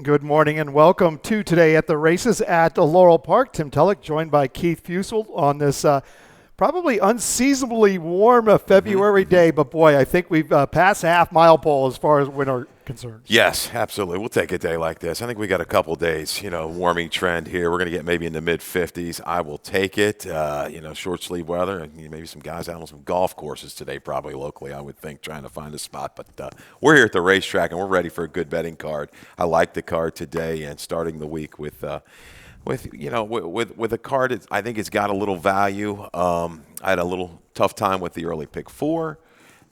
Good morning and welcome to Today at the Races at Laurel Park. Tim Tulloch joined by Keith Fusel on this probably unseasonably warm February day. But boy, I think we've passed the half-mile pole as far as winter concerns. Yes, absolutely. We'll take a day like this. I think we got a couple days, warming trend here. We're going to get maybe in the mid-50s. I will take it. Short sleeve weather, and maybe some guys out on some golf courses today, probably locally, I would think, trying to find a spot. But we're here at the racetrack, and we're ready for a good betting card. I like the card today, and starting the week with a card. I think it's got a little value. I had a little tough time with the early pick 4,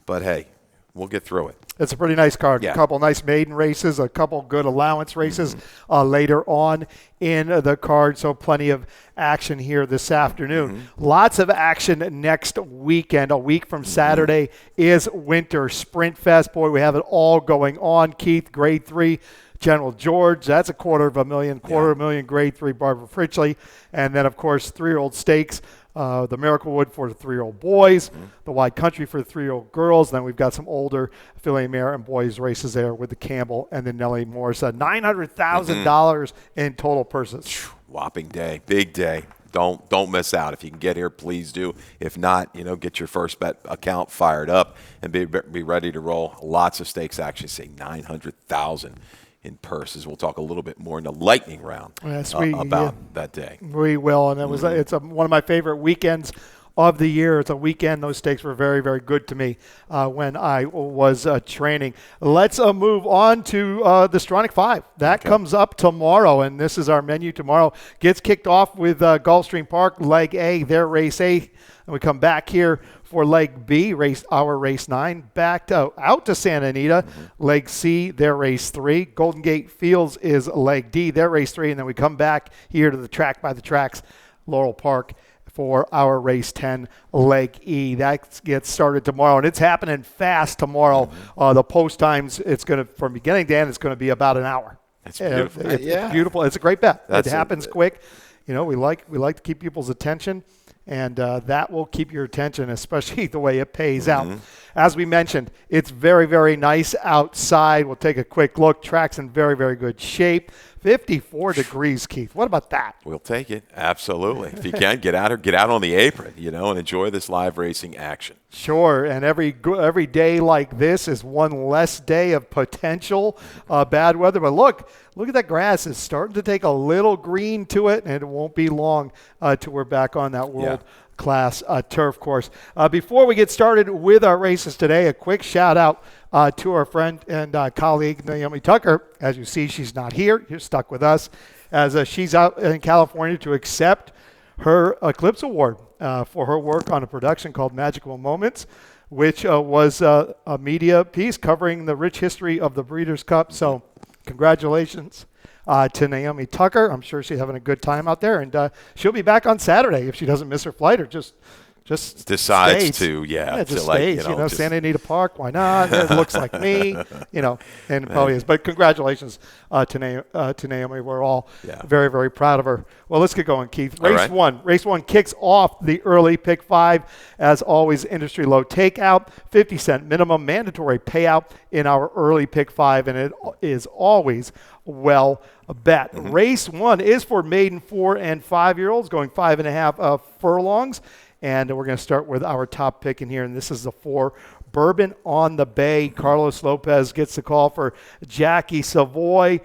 but hey, we'll get through it. It's a pretty nice card. Yeah. A couple nice maiden races, a couple good allowance races later on in the card. So plenty of action here this afternoon. Lots of action next weekend. A week from Saturday is Winter Sprint Fest. Boy, we have it all going on. Keith, Grade 3. General George, that's a $250,000 Grade 3 Barbara Fritchley. And then, of course, 3-year-old stakes. The Miraclewood for the 3-year-old boys, the Wide Country for the 3-year-old girls. Then we've got some older filly mare and boys races there with the Campbell and the Nellie Morris. $900,000 in total purses. Whopping day, big day. Don't miss out. If you can get here, please do. If not, get your first bet account fired up and be ready to roll. Lots of stakes action. Say $900,000 in purses. We'll talk a little bit more in the lightning round about that day. We will, and it's one of my favorite weekends of the year. It's a weekend. Those stakes were very, very good to me when I was training. Let's move on to the Stronach 5. That comes up tomorrow, and this is our menu tomorrow. Gets kicked off with Gulfstream Park, Leg A, their race A. And we come back here for Leg B, race 9, back out to Santa Anita. Leg C, their race 3. Golden Gate Fields is Leg D, their race 3. And then we come back here to the track by the tracks, Laurel Park, for our race 10, Leg E. That gets started tomorrow, and it's happening fast tomorrow. The post times, it's going to, from beginning to end, it's going to be about an hour. That's beautiful. It's beautiful. It's a great bet. It happens quick. We like to keep people's attention. And that will keep your attention, especially the way it pays out. As we mentioned, it's very, very nice outside. We'll take a quick look. Track's in very, very good shape. 54 degrees, Keith. What about that? We'll take it. Absolutely. If you can, get out on the apron, and enjoy this live racing action. Sure, and every day like this is one less day of potential bad weather. But look at that grass. It's starting to take a little green to it, and it won't be long till we're back on that world-class turf course. Before we get started with our races today, a quick shout-out to our friend and colleague, Naomi Tucker. As you see, she's not here. You're stuck with us as she's out in California to accept her Eclipse Award for her work on a production called Magical Moments, which was a media piece covering the rich history of the Breeders' Cup. So congratulations to Naomi Tucker. I'm sure she's having a good time out there, and she'll be back on Saturday if she doesn't miss her flight or just decides stays. to just stays. Santa Anita Park, why not? It looks like me, and it probably is. But congratulations to Naomi. We're all very, very proud of her. Well, let's get going, Keith. Race one kicks off the early pick 5. As always, industry low takeout, 50-cent minimum mandatory payout in our early pick 5, and it is always well bet. Race 1 is for maiden 4 and 5-year-olds going 5.5 furlongs. And we're going to start with our top pick in here, and this is the 4, Bourbon on the Bay. Carlos Lopez gets the call for Jackie Savoy.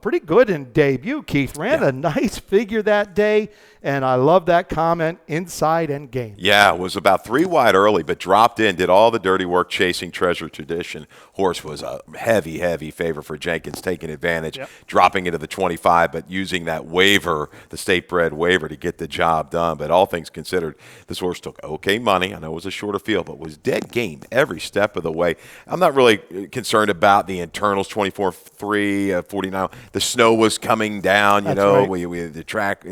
Pretty good in debut, Keith. Ran a nice figure that day, and I love that comment, inside and game. Yeah, was about 3 wide early, but dropped in, did all the dirty work chasing Treasure Tradition. Horse was a heavy, heavy favor for Jenkins, taking advantage, dropping into the 25, but using that waiver, the state-bred waiver, to get the job done. But all things considered, this horse took okay money. I know it was a shorter field, but was dead game every step of the way. I'm not really concerned about the internals, 24-3, 49. The snow was coming down, Right. We the track,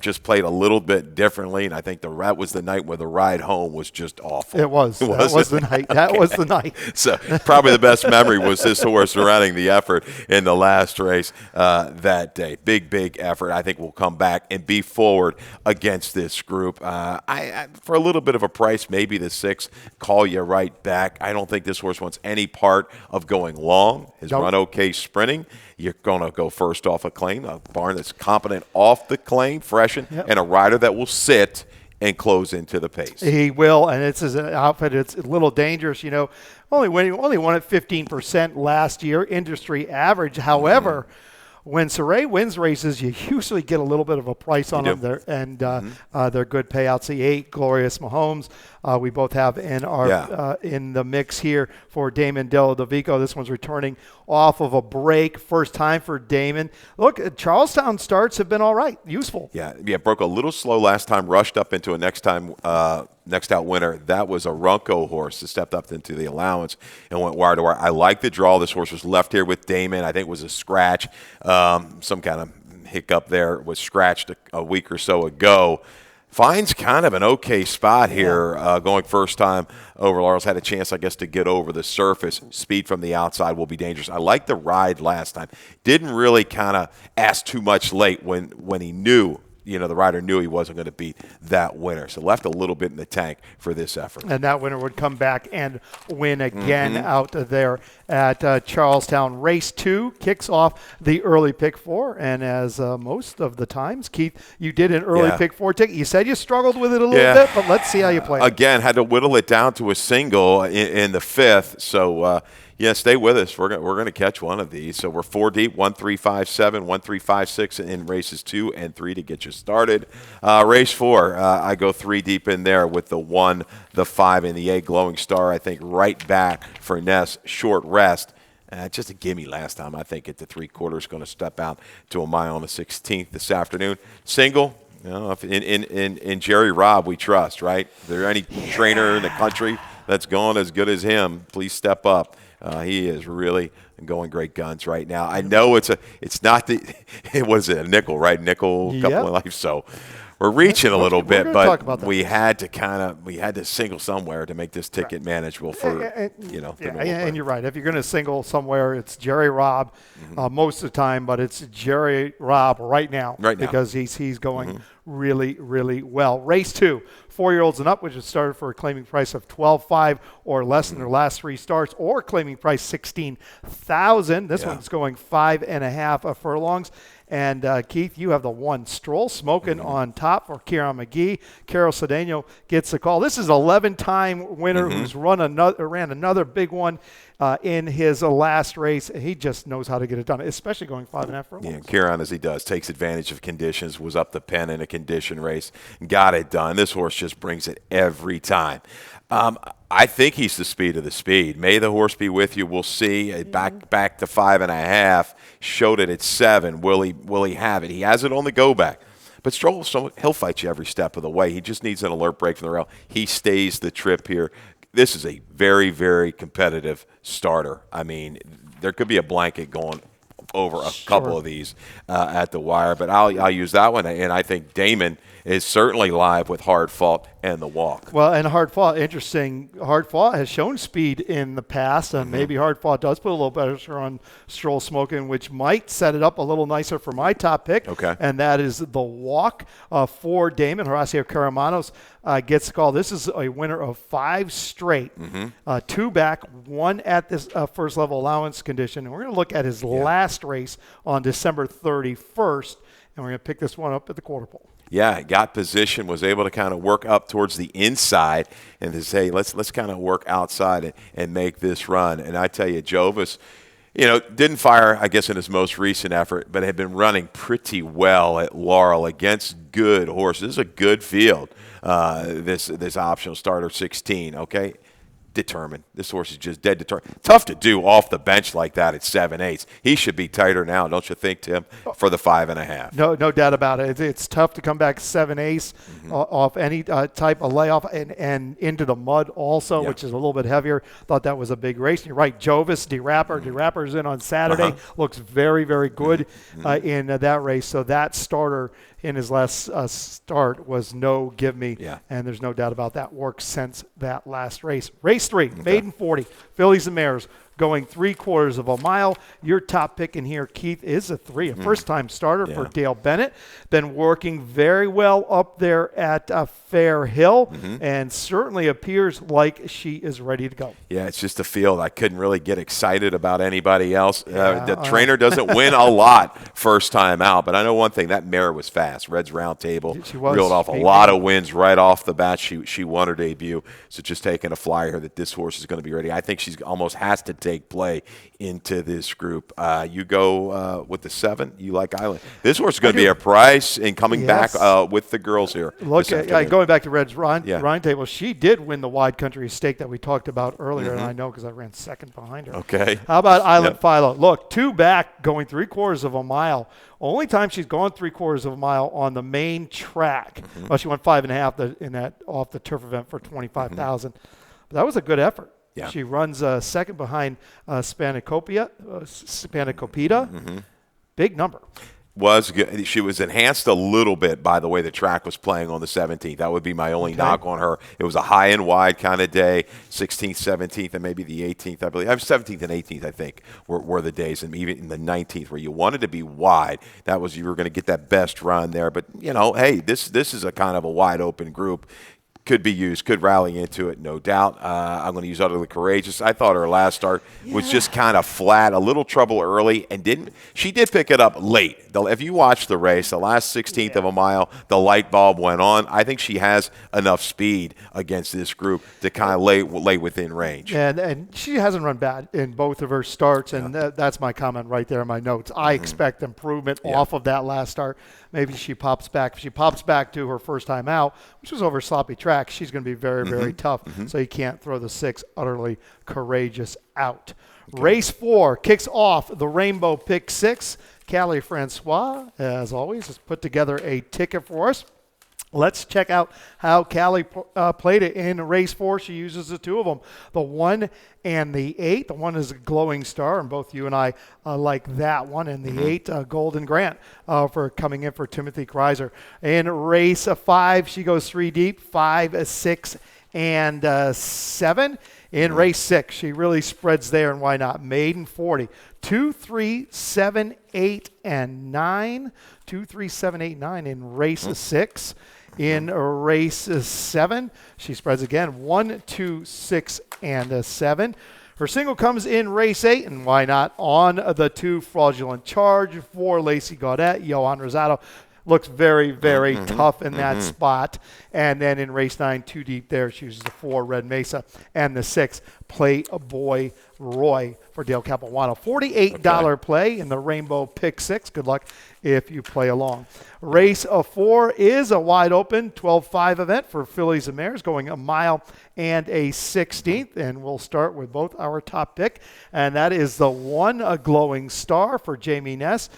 just played a little bit differently, and I think that was the night where the ride home was just awful. It was. That was the night. That was the night. So probably the best memory was this horse running the effort in the last race that day. Big effort. I think we'll come back and be forward against this group. I for a little bit of a price, maybe the 6, call you right back. I don't think this horse wants any part of going long. His run okay sprinting. morning, you're going to go first off a claim, a barn that's competent off the claim, freshen, and a rider that will sit and close into the pace. He will, and it's an outfit. It's a little dangerous, Only won at 15% last year, industry average. However, when Saray wins races, you usually get a little bit of a price on them there, and they're good payouts. The 8 Glorious Mahomes, we both have in our in the mix here for Damon Dellodovico. This one's returning off of a break, first time for Damon. Look, Charlestown starts have been all right, useful. Yeah, broke a little slow last time, rushed up into a next out winner. That was a Runco horse that stepped up into the allowance and went wire to wire. I like the draw. This horse was left here with Damon. I think it was a scratch, some kind of hiccup there. Was scratched a week or so ago. Finds kind of an okay spot here, going first time over. Laurel's had a chance, I guess, to get over the surface. Speed from the outside will be dangerous. I liked the ride last time. Didn't really kind of ask too much late when he knew, the rider knew he wasn't going to beat that winner. So left a little bit in the tank for this effort. And that winner would come back and win again out there at Charlestown. Race 2 kicks off the early pick 4. And as most of the times, Keith, you did an early pick 4 ticket. You said you struggled with it a little bit, but let's see how you play it. Again, had to whittle it down to a single in the 5th. So, stay with us. We're going to catch one of these. So we're 4 deep, 1, 3, 5, 7, 1, 3, 5, 6 in races 2 and 3 to get you started. Race 4, I go 3 deep in there with the 1, the 5, and the 8 Glowing Star. I think right back for Ness, short rest. Just a gimme last time. I think at the 3/4 going to step out to a mile on the 16th this afternoon. Single. In Jerry Robb we trust, right? If there any trainer in the country that's going as good as him, please step up. He is really going great guns right now. I know it's not a nickel, right? Nickel, couple of life. So we're reaching a little bit, but we had to single somewhere to make this ticket manageable for and you're right. If you're going to single somewhere, it's Jerry Robb most of the time, but it's Jerry Robb right now because he's going really, really well. Race 2, 4-year-olds and up, which is started for a claiming price of $12,500 or less in their last 3 starts, or claiming price $16,000. This one's going 5.5 furlongs. And, Keith, you have the 1 Stroll Smoking on top for Kieran McGee. Carol Cedeno gets the call. This is an 11-time winner who's ran another big one in his last race. He just knows how to get it done, especially going 5.5 furlongs. Yeah, Kieran, as he does, takes advantage of conditions, was up the pen in a condition race, got it done. This horse just brings it every time. I think he's the speed of the speed. May the horse be with you. We'll see. Back to 5.5. Showed it at 7. Will he have it? He has it on the go back. But Stroll, he'll fight you every step of the way. He just needs an alert break from the rail. He stays the trip here. This is a very, very competitive starter. I mean, there could be a blanket going over a couple of these at the wire, but I'll use that one. And I think Damon is certainly live with Hard Fought and the Walk. Well, and Hard Fought, interesting. Hard Fought has shown speed in the past, and maybe Hard Fought does put a little pressure on Stroll Smoking, which might set it up a little nicer for my top pick. Okay. And that is the Walk for Damon. Horacio Caramanos gets the call. This is a winner of 5 straight, 2 back, 1 at this first level allowance condition. And we're going to look at his last race on December 31st, and we're going to pick this one up at the quarter pole. Yeah, got position, was able to kind of work up towards the inside and to say, let's kind of work outside and make this run. And I tell you, Jovis, didn't fire, I guess, in his most recent effort, but had been running pretty well at Laurel against good horses. This is a good field, this optional starter 16, okay? Determined. This horse is just dead determined. Tough to do off the bench like that at 7/8. He should be tighter now, don't you think, Tim, for the 5.5? No doubt about it. It's tough to come back 7/8 off any type of layoff and into the mud also, which is a little bit heavier. Thought that was a big race. You're right, Jovis, DeRapper's in on Saturday. Looks very, very good in that race. So that starter in his last start was no give me, and there's no doubt about that. Worked since that last race. Race Race 3, maiden 40, fillies and mares, going 3/4 of a mile. Your top pick in here, Keith, is a 3, a first-time starter for Dale Bennett. Been working very well up there at Fair Hill, and certainly appears like she is ready to go. Yeah, it's just a field. I couldn't really get excited about anybody else. The trainer doesn't win a lot first time out, but I know one thing, that mare was fast. Red's Round Table reeled off a lot of wins right off the bat. She won her debut, so just taking a flyer that this horse is going to be ready. I think she's almost has to take play into this group. You go with the 7. You like Island. This horse is going to be a price in coming back with the girls here. Look, going back to Red's Round Table, she did win the Wide Country Stake that we talked about earlier, and I know because I ran second behind her. Okay. How about Island Philo? Look, 2 back, going 3/4 of a mile. Only time she's gone 3/4 of a mile on the main track. Well, she went 5.5 in that off the turf event for 25,000. But that was a good effort. Yeah. She runs second behind Spanakopita. Big number. Was good. She was enhanced a little bit by the way the track was playing on the 17th. That would be my only knock on her. It was a high and wide kind of day, 16th, 17th, and maybe the 18th, I believe. 17th and 18th, I think, were the days, and even in the 19th where you wanted to be wide. That was you were going to get that best run there. But, hey, this is a kind of a wide open group. Could be used, could rally into it, no doubt. I'm going to use Utterly Courageous. I thought her last start was just kind of flat, a little trouble early, and she did pick it up late. If you watch the race, the last 16th of a mile, the light bulb went on. I think she has enough speed against this group to kind of lay within range. And she hasn't run bad in both of her starts, and that's my comment right there in my notes. I expect improvement off of that last start. Maybe she pops back. If she pops back to her first time out, which was over sloppy track, she's going to be very, very tough. So you can't throw the 6 Utterly Courageous out. Okay. Race 4 kicks off the Rainbow Pick 6. Callie Francois, as always, has put together a ticket for us. Let's check out how Callie played it in race 4. She uses the 2 of them, the 1 and the 8. The 1 is a Glowing Star, and both you and I like that one. And the 8, Golden Grant, for coming in for Timothy Kreiser. In race 5, she goes 3 deep, 5, 6, and 7. In race 6, she really spreads there, and why not? Maiden 40, 2, 3, 7, 8, and 9. 2, 3, 7, 8, 9 in race 6. In race 7, she spreads again, 1, 2, 6, and 7. Her single comes in race 8, and why not? On the 2, Fraudulent Charge for Lacey Gaudet. Johan Rosado looks very, very tough in that spot. And then in race 9, 2 deep there, she uses the 4, Red Mesa, and the 6, Playboy Roy for Dale Capuano. $48 play in the Rainbow Pick 6. Good luck if you play along. Race 4 is a wide open 12-5 event for fillies and mares, going a mile and a 16th. And we'll start with both our top pick, and that is the 1, a Glowing Star for Jamie Ness.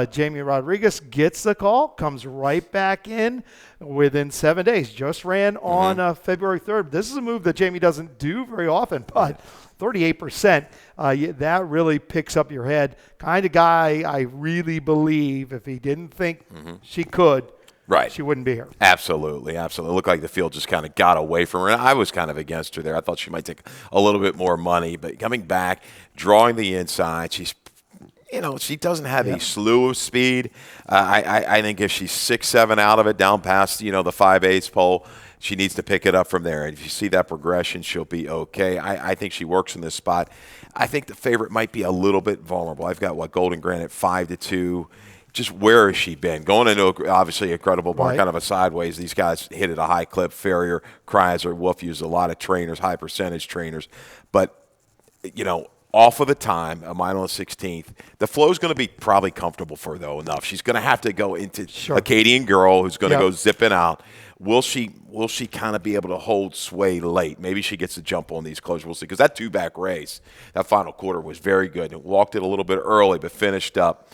Jamie Rodriguez gets the call, comes right back in within 7 days. Just ran on February 3rd. This is a move that Jamie doesn't do very often, but 38%, that really picks up your head. Kind of guy I really believe if he didn't think she could, she wouldn't be here. Absolutely, absolutely. It looked like the field just kind of got away from her. And I was kind of against her there. I thought she might take a little bit more money. But coming back, drawing the inside, she doesn't have a slew of speed. I think if she's 6, 7 out of it, down past, the 5/8 pole, she needs to pick it up from there. And if you see that progression, she'll be okay. I think she works in this spot. I think the favorite might be a little bit vulnerable. I've got, Golden Grant at 5-2. Just where has she been? Going into, obviously, a credible bar, kind of a sideways. These guys hit at a high clip. Farrier, Kreiser, Wolf use a lot of trainers, high percentage trainers. But, off of the time, a mile and 16th, the flow's going to be probably comfortable for her, though, enough. She's going to have to go into a Acadian girl who's going to go zipping out. Will she kind of be able to hold sway late? Maybe she gets a jump on these closures. We'll see. Because that 2-back race, that final quarter was very good. It walked it a little bit early, but finished up.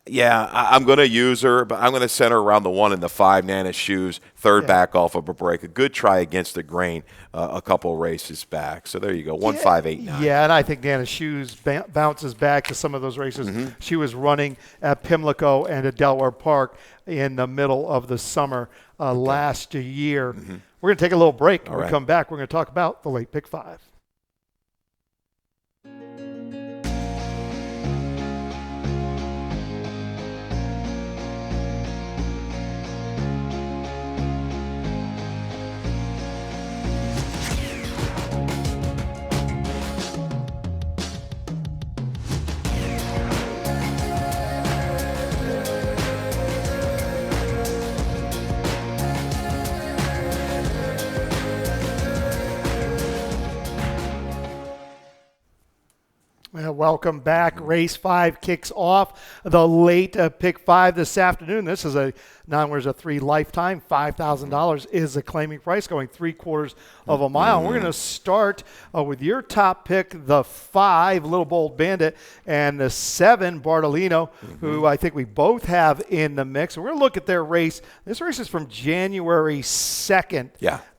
Yeah, I'm going to use her, but I'm going to send her around the 1 and the 5, Nana's Shoes, third back off of a break. A good try against the grain a couple races back. So there you go, 1, 5, 8, 9. Yeah, and I think Nana's Shoes bounces back to some of those races she was running at Pimlico and at Delaware Park in the middle of the summer last year. We're going to take a little break. When we come back, we're going to talk about the late pick 5. Welcome back. Race 5 kicks off the late pick 5 this afternoon. This is a 9-3 lifetime. $5,000 is the claiming price, going 3/4 of a mile. We're going to start with your top pick, the 5, Little Bold Bandit, and the 7, Bartolino, who I think we both have in the mix. We're going to look at their race. This race is from January 2nd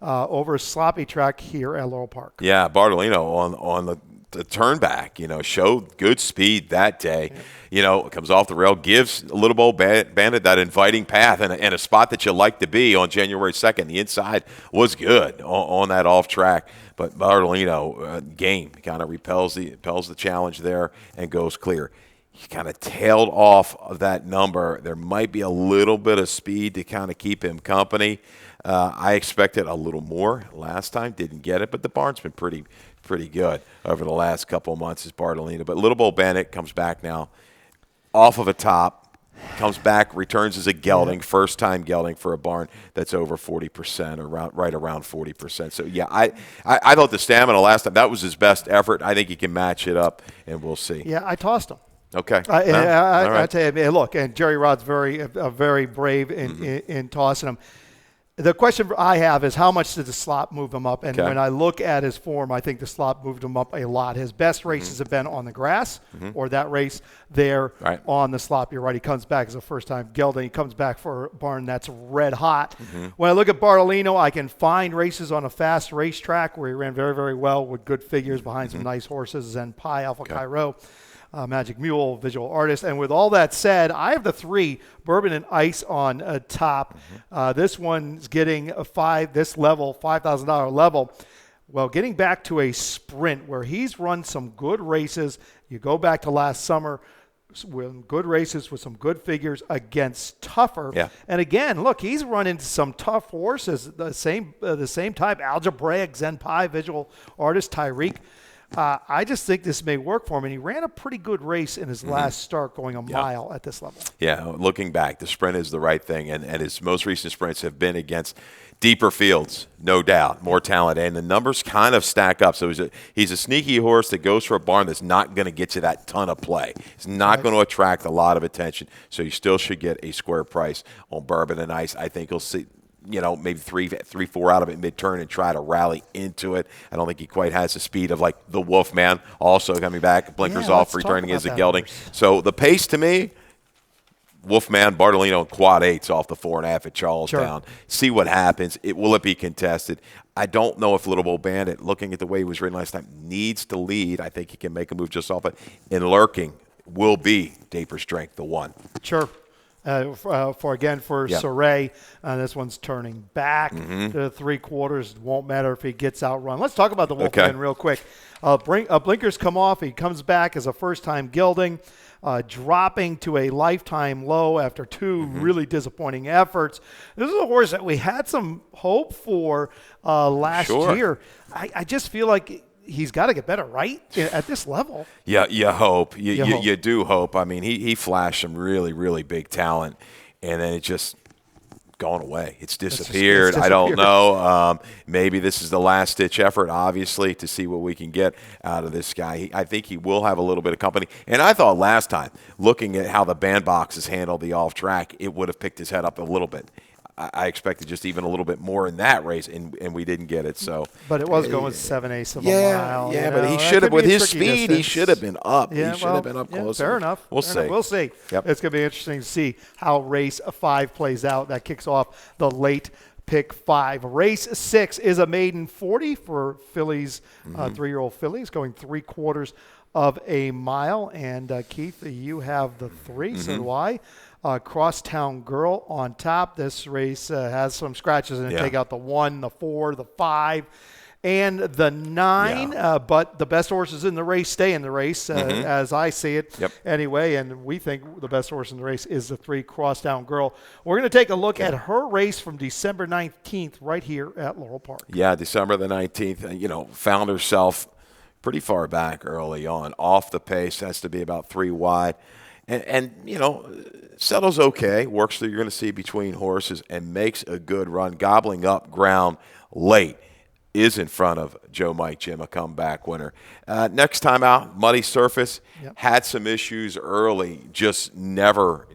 over a sloppy track here at Laurel Park. Yeah, Bartolino on the turn back, showed good speed that day. Comes off the rail, gives a Little Bold Bandit that inviting path and a spot that you like to be on January 2nd. The inside was good on that off track, but Bartolino game kind of repels the challenge there and goes clear. He kind of tailed off of that number. There might be a little bit of speed to kind of keep him company. I expected a little more last time, didn't get it, but the barn's been pretty good over the last couple of months as Bartolino. But Little Bold Bandit comes back now off of a top, comes back, returns as a gelding, first time gelding for a barn that's over 40% or right around 40%. So, yeah, I thought the stamina last time, that was his best effort. I think he can match it up, and we'll see. Yeah, I tossed him. Okay. I tell you, look, and Jerry Rod's very brave in tossing him. The question I have is how much did the slop move him up? And when I look at his form, I think the slop moved him up a lot. His best races have been on the grass or that race there on the slop. You're right. He comes back as a first-time gelding. He comes back for a barn that's red hot. When I look at Bartolino, I can find races on a fast racetrack where he ran very, very well with good figures behind some nice horses, Zen Pi, Alpha Cairo. Magic Mule, Visual Artist. And with all that said, I have the 3, Bourbon and Ice on top. This one's getting a $5,000 level. Well, getting back to a sprint where he's run some good races. You go back to last summer, with good races with some good figures against tougher. Yeah. And again, look, he's run into some tough horses, the same type, Algebraic, Zen Pi, Visual Artist, Tyreek. I just think this may work for him, and he ran a pretty good race in his last start going a mile at this level. Yeah, looking back, the sprint is the right thing, and his most recent sprints have been against deeper fields, no doubt, more talent, and the numbers kind of stack up. So he's a sneaky horse that goes for a barn that's not going to get you that ton of play. It's not going to attract a lot of attention, so you still should get a square price on Bourbon and Ice. I think you'll see maybe 3-4 out of it mid-turn and try to rally into it. I don't think he quite has the speed of like the Wolfman also coming back, blinkers off, returning as a gelding. So the pace to me, Wolfman, Bartolino, and quad 8s off the 4.5 at Charlestown. Sure. See what happens. Will it be contested? I don't know if Little Bold Bandit, looking at the way he was ridden last time, needs to lead. I think he can make a move just off it. And lurking will be Daper Strength, the 1. Sure. For Saray, this one's turning back to 3/4. Won't matter if he gets outrun. Let's talk about the Wolfman real quick. Blinkers come off. He comes back as a first-time gelding, dropping to a lifetime low after 2 really disappointing efforts. This is a horse that we had some hope for last year. I just feel like he's got to get better, right, at this level. Yeah, you hope. You do hope. I mean, he flashed some really, really big talent, and then it just gone away. It's disappeared. I don't know. Maybe this is the last-ditch effort, obviously, to see what we can get out of this guy. I think he will have a little bit of company. And I thought last time, looking at how the bandboxes handled the off-track, it would have picked his head up a little bit. I expected just even a little bit more in that race, and we didn't get it. So, but it was going 7/8 of a mile. Yeah, but he should have, with his speed, he should have been up. He should have been up closer. Fair enough. We'll see. We'll see. Yep. It's going to be interesting to see how race 5 plays out. That kicks off the late pick 5. Race 6 is a maiden 40 for fillies, 3-year-old fillies, going 3/4 of a mile. And Keith, you have the 3, so do I. Crosstown Girl on top. This race has some scratches in it. Take out the 1, the 4, the 5, and the 9. But the best horses in the race stay in the race, as I see it anyway. And we think the best horse in the race is the 3, Crosstown Girl. We're going to take a look at her race from December 19th right here at Laurel Park. Yeah, December the 19th, found herself pretty far back early on. Off the pace, has to be about 3 wide. And settles okay, works that you're going to see between horses, and makes a good run, gobbling up ground late. is in front of Joe Mike Jim, a comeback winner. Next time out, muddy surface, had some issues early, just never,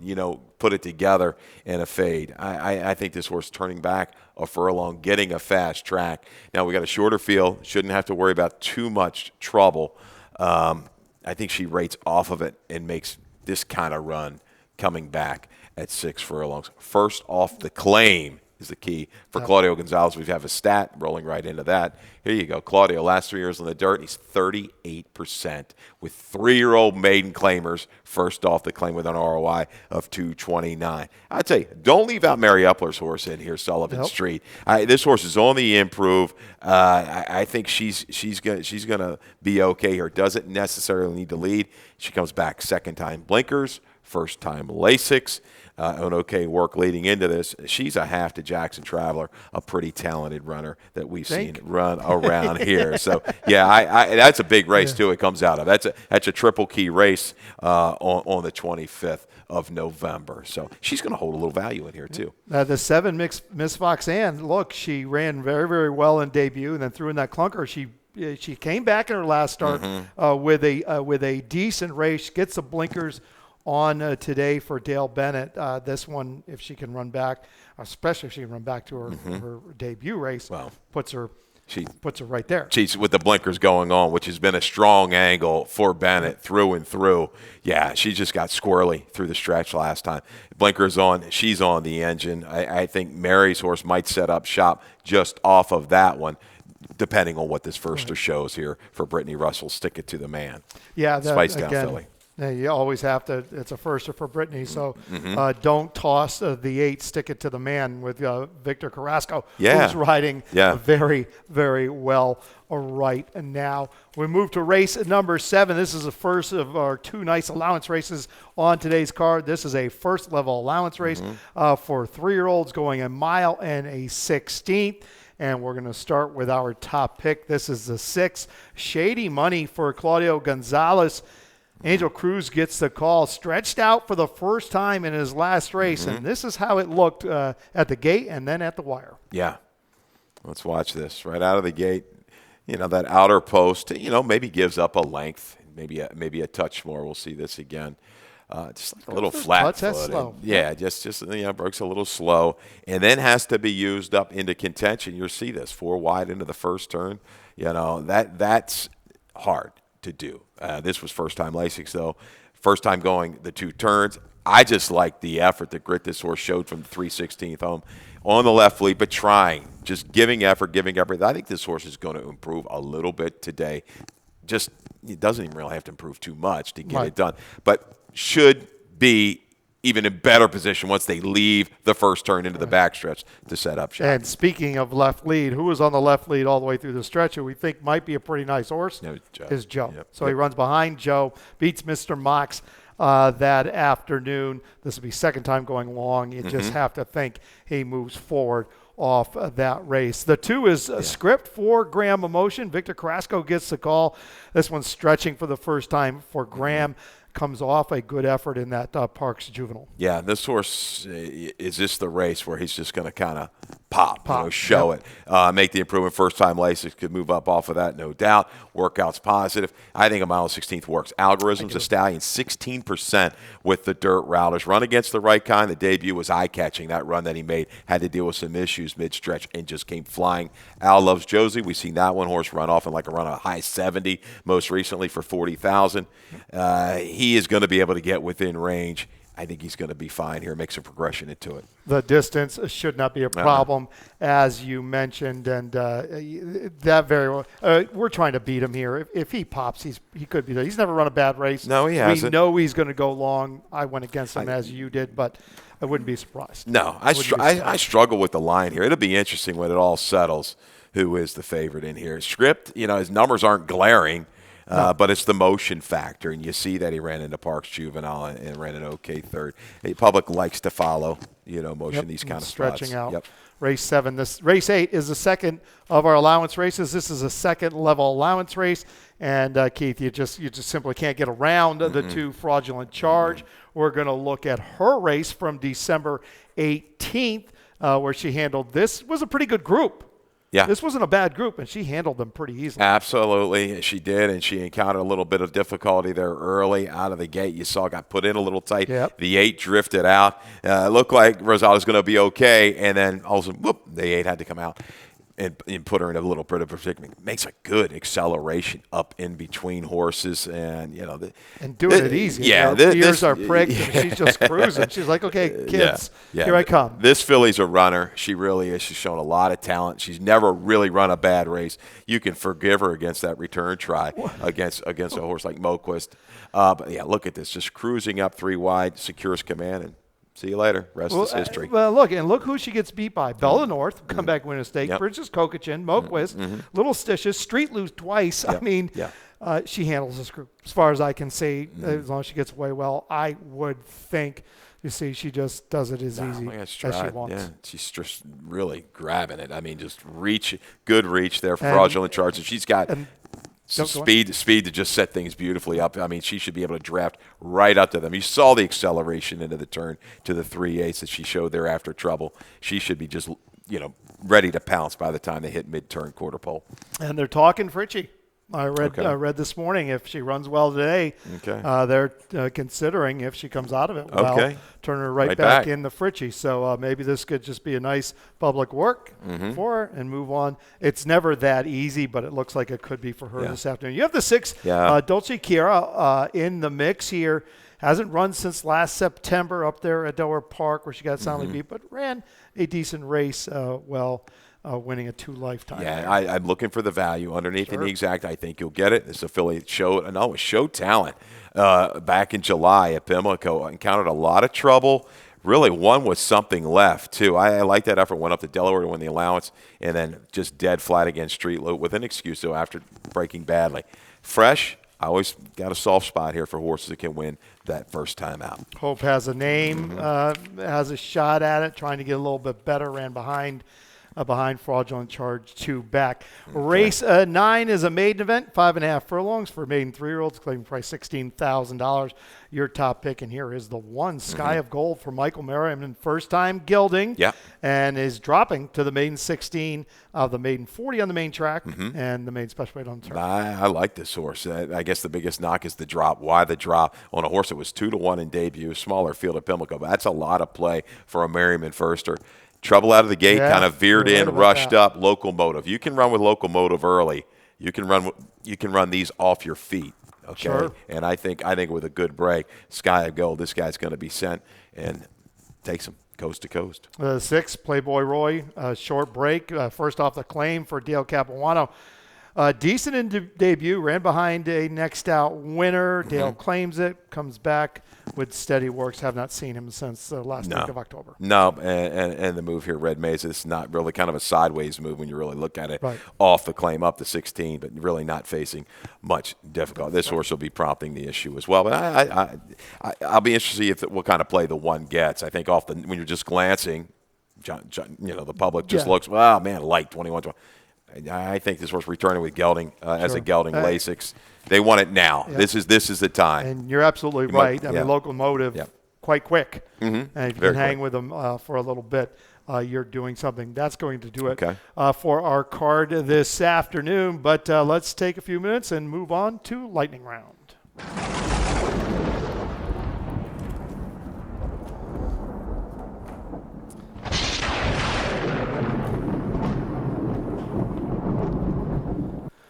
put it together in a fade. I think this horse turning back a furlong, getting a fast track. Now we got a shorter field, shouldn't have to worry about too much trouble. I think she rates off of it and makes this kind of run coming back at 6 furlongs. First off the claim is the key for Claudio Gonzalez. We have a stat rolling right into that. Here you go. Claudio, last 3 years on the dirt, he's 38% with 3-year-old maiden claimers, first off the claim with an ROI of 229. I'd say don't leave out Mary Epler's horse in here, Sullivan Street. This horse is on the improve. I think she's gonna be okay here. Doesn't necessarily need to lead. She comes back second time blinkers, first time Lasix. An okay work leading into this. She's a half to Jackson Traveler, a pretty talented runner that we've seen run around here. So, that's a big race, too, it comes out of. That's a triple key race on the 25th of November. So she's going to hold a little value in here, too. The 7 Miss Foxanne, look, she ran very, very well in debut and then threw in that clunker. She came back in her last start with a decent race, gets the blinkers on today for Dale Bennett. This one, if she can run back, especially if she can run back to her debut race, puts her right there. She's with the blinkers going on, which has been a strong angle for Bennett through and through. Yeah, she just got squirrely through the stretch last time. Blinkers on, she's on the engine. I think Mary's horse might set up shop just off of that one, depending on what this firster shows here for Brittany Russell. Stick it to the man. Yeah, Spice Down Philly. You always have to. It's a firster for Brittany, so don't toss the 8. Stick it to the man with Victor Carrasco, who's riding very, very well right now. We move to race number 7. This is the first of our 2 nice allowance races on today's card. This is a first-level allowance race for 3-year-olds going a mile and a 16th. And we're going to start with our top pick. This is the 6, Shady Money for Claudio Gonzalez. Angel Cruz gets the call, stretched out for the first time in his last race, and this is how it looked at the gate and then at the wire. Yeah. Let's watch this. Right out of the gate, that outer post, maybe gives up a length, maybe a touch more. We'll see this again. Just like a little flat-footed. Yeah, just Brooks a little slow, and then has to be used up into contention. You'll see this 4 wide into the first turn. That's hard to do. This was first time Lasix, though. First time going the 2 turns. I just like the effort, the grit this horse showed from the 3/16th home on the left lead, but trying, just giving effort. I think this horse is going to improve a little bit today. Just, it doesn't even really have to improve too much to get it done, but should be even in better position once they leave the first turn into the backstretch to set up shop. And speaking of left lead, who was on the left lead all the way through the stretch who we think might be a pretty nice horse is Joe. Yep. So he runs behind Joe, beats Mr. Mox that afternoon. This will be second time going long. You just have to think he moves forward off that race. The 2 is a script for Graham Emotion. Victor Carrasco gets the call. This one's stretching for the first time for Graham. Comes off a good effort in that Parks Juvenile. Yeah, this horse, is this the race where he's just going to kind of pop, show it, make the improvement. First time Lasix could move up off of that, no doubt. Workout's positive. I think a mile 16th works. Algorithms, a stallion, 16% with the dirt routers. Run against the right kind. The debut was eye-catching. That run that he made had to deal with some issues mid-stretch and just came flying. Al loves Josie. We've seen that one horse run off in like a run of high 70 most recently for 40,000. He is going to be able to get within range. I think he's going to be fine here. Make some progression into it. The distance should not be a problem, as you mentioned, and that very well. We're trying to beat him here. If he pops, he could be there. He's never run a bad race. No, he hasn't. We know he's going to go long. I went against him as you did, but I wouldn't be surprised. No, I struggle with the line here. It'll be interesting when it all settles who is the favorite in here. Script, his numbers aren't glaring. But it's the motion factor, and you see that he ran into Parks Juvenile and ran an okay third. The public likes to follow, motion, these kind of stretching spots. out. Race 7. This race 8 is the second of our allowance races. This is a second level allowance race, and Keith, you just simply can't get around the 2 fraudulent charge. We're going to look at her race from December 18th, where she handled this. Was a pretty good group. Yeah. This wasn't a bad group, and she handled them pretty easily. Absolutely, she did, and she encountered a little bit of difficulty there early out of the gate. You saw got put in a little tight. Yep. The 8 drifted out. It looked like Rosales was going to be okay, and then all of a sudden, whoop, the 8 had to come out and put her in a little bit of a predicament. Makes a good acceleration up in between horses, and and doing it easy. Yeah, her ears are pricked, and she's just cruising. She's like, okay, kids, here I come. This filly's a runner. She really is. She's shown a lot of talent. She's never really run a bad race. You can forgive her against that return try against a horse like Moquist. But yeah, look at this, just cruising up 3 wide, secures command, and see you later. Rest is history. Well, look who she gets beat by. Bella North, come back win a stake. Yep. Princess Kokachin, Moquist, Little Stitches, Street Loose twice. Yep. I mean, she handles this group as far as I can see. As long as she gets away well, I would think. You see, she just does it as easy as she wants. Yeah, she's just really grabbing it. I mean, just good reach there for Fraudulent Charge. And she's got speed to just set things beautifully up. I mean, she should be able to draft right up to them. You saw the acceleration into the turn to the 3/8 that she showed there after trouble. She should be just, ready to pounce by the time they hit mid-turn quarter pole. And they're talking Fritchie. I read this morning if she runs well today, they're considering if she comes out of it well, turn her right back in the Fritchie. So maybe this could just be a nice public work for her and move on. It's never that easy, but it looks like it could be for her this afternoon. You have the 6, Dolce Chiara in the mix here. Hasn't run since last September up there at Delaware Park where she got soundly beat, but ran a decent race winning a 2 lifetime. Yeah, I'm looking for the value underneath in the exact. I think you'll get it. This affiliate showed talent back in July at Pimlico. Encountered a lot of trouble. Really won with something left, too. I like that effort. Went up to Delaware to win the allowance and then just dead flat against Street Loop with an excuse, though, after breaking badly. Fresh. I always got a soft spot here for horses that can win that first time out. Hope has a name, has a shot at it, trying to get a little bit better, ran behind Fraudulent Charge 2 back. Race 9 is a maiden event, 5.5 furlongs for maiden 3-year-olds, claiming price $16,000. Your top pick, and here is the 1, Sky of Gold for Michael Merriman, first time gilding, and is dropping to the maiden 16 of the maiden 40 on the main track and the maiden special weight on the turn. I like this horse. I guess the biggest knock is the drop. Why the drop on a horse that was 2-1 in debut, smaller field at Pimlico, but that's a lot of play for a Merriman firster. Trouble out of the gate, kind of veered in, rushed up, locomotive. You can run with locomotive early. You can run these off your feet. Okay, and I think with a good break, Sky of Gold, this guy's going to be sent and takes him coast to coast. 6, Playboy Roy, short break, first off the claim for Dale Capuano. Decent in debut, ran behind a next out winner. Dale claims it, comes back with steady works. Have not seen him since the last week of October. No, and the move here, Red Mesa, this is not really kind of a sideways move when you really look at it. Off the claim up to 16, but really not facing much difficulty. This horse will be prompting the issue as well. But I'll be interested to see what kind of play the 1 gets. I think when you're just glancing, the public just looks, wow, man, light 21. I think this horse returning with gelding as a gelding Lasix. They want it now. This is the time. And you're absolutely right. I mean, locomotive, quite quick. And if you can hang with them for a little bit, you're doing something. That's going to do it for our card this afternoon. But let's take a few minutes and move on to lightning round.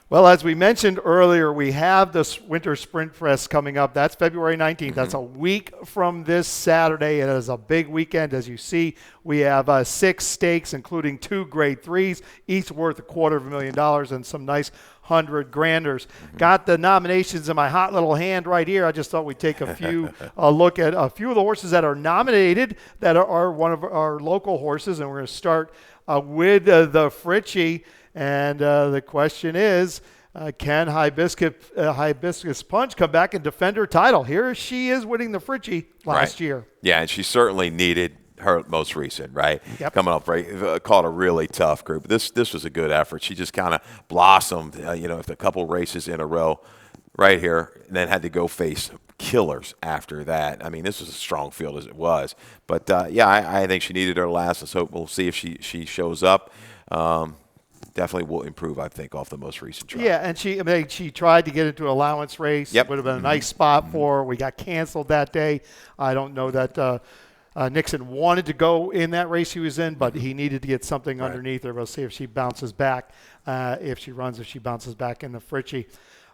Well, as we mentioned earlier, we have this Winter Sprint Press coming up. That's February 19th. That's a week from this Saturday. It is a big weekend. As you see, we have 6 stakes, including 2 grade 3s, each worth $250,000 and some nice 100 granders. Got the nominations in my hot little hand right here. I just thought we'd take a few look at a few of the horses that are nominated that are one of our local horses, and we're going to start with the Fritchie. And the question is, can Hibiscus Punch come back and defend her title? Here she is winning the Fritchie last year. Yeah, and she certainly needed her most recent, coming up, caught a really tough group. This was a good effort. She just kind of blossomed, a couple races in a row right here, and then had to go face killers after that. I mean, this was a strong field as it was. But, I think she needed her last. Let's hope we'll see if she shows up. definitely will improve, I think, off the most recent trial. Yeah, and she tried to get into an allowance race. Yep. It would have been a nice spot for her. We got canceled that day. I don't know that Nixon wanted to go in that race he was in, but he needed to get something underneath her. We'll see if she bounces back, if she bounces back in the Fritchie.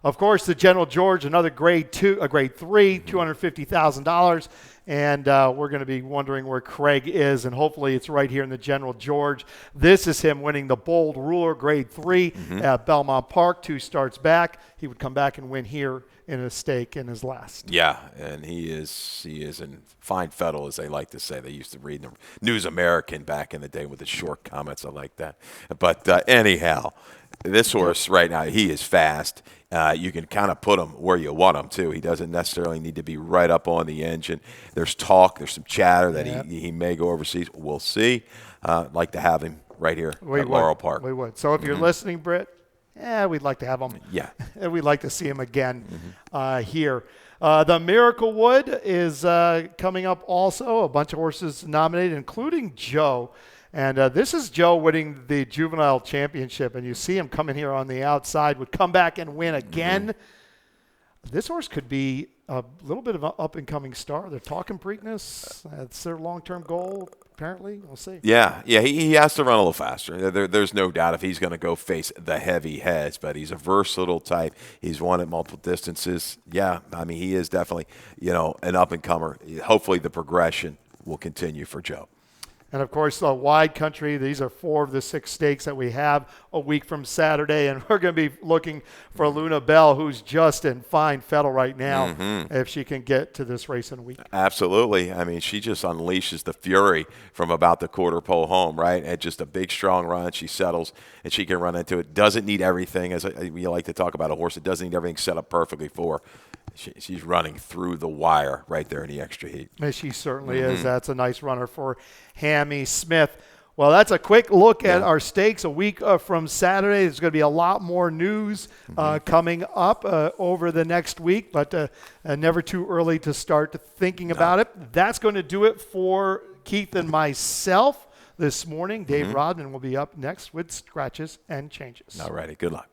Of course, the General George, another grade 3, $250,000. And we're going to be wondering where Craig is, and hopefully it's right here in the General George. This is him winning the Bold Ruler Grade 3 at Belmont Park, 2 starts back. He would come back and win here in a stake in his last. Yeah, and he is in fine fettle, as they like to say. They used to read the News American back in the day with the short comments. I like that. But anyhow, this horse right now, he is fast. You can kind of put him where you want him, too. He doesn't necessarily need to be right up on the engine. There's talk, there's some chatter that he may go overseas. We'll see. Like to have him right here at Laurel Park. We would. So if you're listening, Britt, we'd like to have him. Yeah. We'd like to see him again here. The Miracle Wood is coming up also. A bunch of horses nominated, including Joe. And this is Joe winning the juvenile championship, and you see him coming here on the outside, would come back and win again. This horse could be a little bit of an up-and-coming star. They're talking Preakness. That's their long-term goal, apparently. We'll see. Yeah, he has to run a little faster. There's no doubt if he's going to go face the heavy heads, but he's a versatile type. He's won at multiple distances. Yeah, I mean, he is definitely, an up-and-comer. Hopefully the progression will continue for Joe. And, of course, the wide country, these are 4 of the 6 stakes that we have a week from Saturday. And we're going to be looking for Luna Bell, who's just in fine fettle right now, if she can get to this race in a week. Absolutely. I mean, she just unleashes the fury from about the quarter pole home, right? And just a big, strong run. She settles, and she can run into it. Doesn't need everything, as we like to talk about a horse. It doesn't need everything set up perfectly for her. She's running through the wire right there in the extra heat. And she certainly is. That's a nice runner for Hammy Smith. Well, that's a quick look at our stakes a week from Saturday. There's going to be a lot more news coming up over the next week, but never too early to start thinking about it. That's going to do it for Keith and myself this morning. Dave Rodman will be up next with Scratches and Changes. All righty. Good luck.